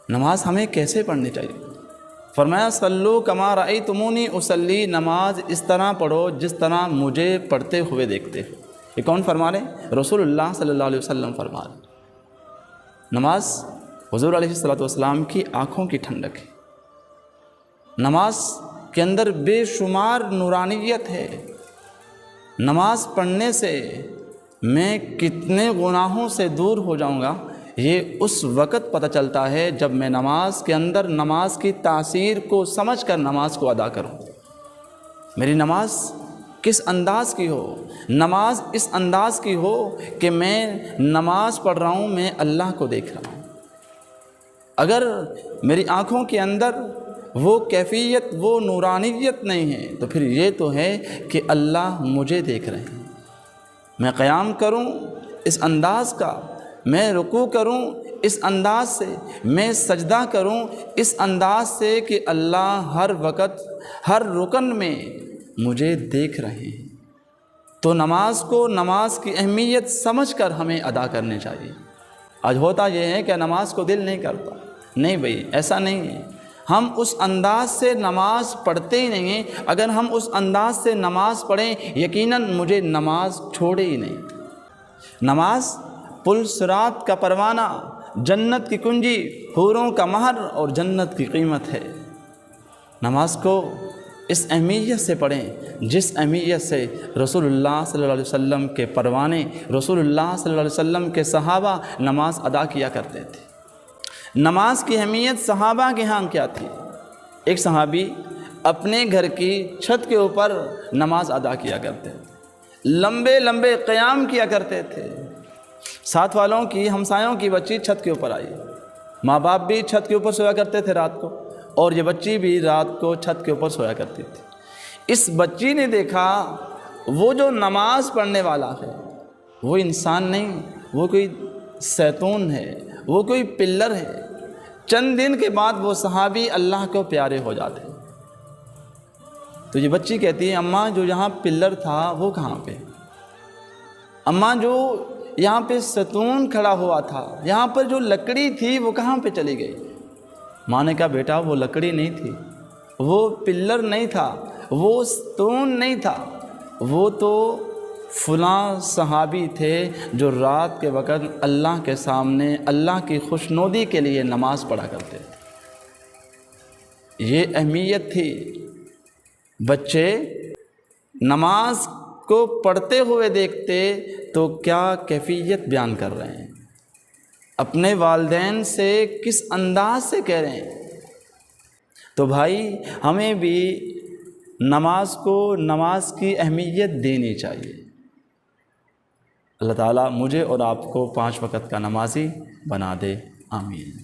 نماز ہمیں کیسے پڑھنی چاہیے؟ فرمایا صلو کما رأیتمونی اصلی، نماز اس طرح پڑھو جس طرح مجھے پڑھتے ہوئے دیکھتے ہو۔ یہ کون فرما رہے؟ رسول اللہ صلی اللہ علیہ وسلم فرما رہے۔ نماز حضور علیہ الصلوۃ والسلام کی آنکھوں کی ٹھنڈک ہے، نماز کے اندر بے شمار نورانیت ہے۔ نماز پڑھنے سے میں کتنے گناہوں سے دور ہو جاؤں گا، یہ اس وقت پتہ چلتا ہے جب میں نماز کے اندر نماز کی تاثیر کو سمجھ کر نماز کو ادا کروں۔ میری نماز کس انداز کی ہو؟ نماز اس انداز کی ہو کہ میں نماز پڑھ رہا ہوں، میں اللہ کو دیکھ رہا ہوں۔ اگر میری آنکھوں کے اندر وہ کیفیت، وہ نورانیت نہیں ہے، تو پھر یہ تو ہے کہ اللہ مجھے دیکھ رہے ہیں۔ میں قیام کروں اس انداز کا، میں رکوع کروں اس انداز سے، میں سجدہ کروں اس انداز سے کہ اللہ ہر وقت ہر رکن میں مجھے دیکھ رہے ہیں۔ تو نماز کو، نماز کی اہمیت سمجھ کر ہمیں ادا کرنے چاہیے۔ آج ہوتا یہ ہے کہ نماز کو دل نہیں کرتا۔ نہیں بھائی، ایسا نہیں ہے۔ ہم اس انداز سے نماز پڑھتے ہی نہیں ہیں۔ اگر ہم اس انداز سے نماز پڑھیں، یقیناً مجھے نماز چھوڑے ہی نہیں۔ نماز پل صراط کا پروانہ، جنت کی کنجی، حوروں کا مہر اور جنت کی قیمت ہے۔ نماز کو اس اہمیت سے پڑھیں جس اہمیت سے رسول اللہ صلی اللہ علیہ وسلم کے پروانے، رسول اللہ صلی اللہ علیہ وسلم کے صحابہ نماز ادا کیا کرتے تھے۔ نماز کی اہمیت صحابہ کے ہاں کیا تھی؟ ایک صحابی اپنے گھر کی چھت کے اوپر نماز ادا کیا کرتے تھے، لمبے لمبے قیام کیا کرتے تھے۔ ساتھ والوں کی، ہمسایوں کی بچی چھت کے اوپر آئی، ماں باپ بھی چھت کے اوپر سویا کرتے تھے رات کو، اور یہ بچی بھی رات کو چھت کے اوپر سویا کرتی تھی۔ اس بچی نے دیکھا وہ جو نماز پڑھنے والا ہے وہ انسان نہیں، وہ کوئی شیطان ہے، وہ کوئی پلر ہے۔ چند دن کے بعد وہ صحابی اللہ کو پیارے ہو جاتے ہیں۔ تو یہ بچی کہتی ہے، اماں جو یہاں پلر تھا وہ کہاں پہ؟ اماں جو یہاں پہ ستون کھڑا ہوا تھا، یہاں پر جو لکڑی تھی وہ کہاں پہ چلی گئی؟ ماں نے کہا، بیٹا وہ لکڑی نہیں تھی، وہ پلر نہیں تھا، وہ ستون نہیں تھا، وہ تو فلاں صحابی تھے جو رات کے وقت اللہ کے سامنے اللہ کی خوشنودی کے لیے نماز پڑھا کرتے تھے۔ یہ اہمیت تھی۔ بچے نماز کو پڑھتے ہوئے دیکھتے تو کیا کیفیت بیان کر رہے ہیں، اپنے والدین سے کس انداز سے کہہ رہے ہیں۔ تو بھائی ہمیں بھی نماز کو، نماز کی اہمیت دینی چاہیے۔ اللہ تعالیٰ مجھے اور آپ کو 5 وقت کا نمازی بنا دے، آمین۔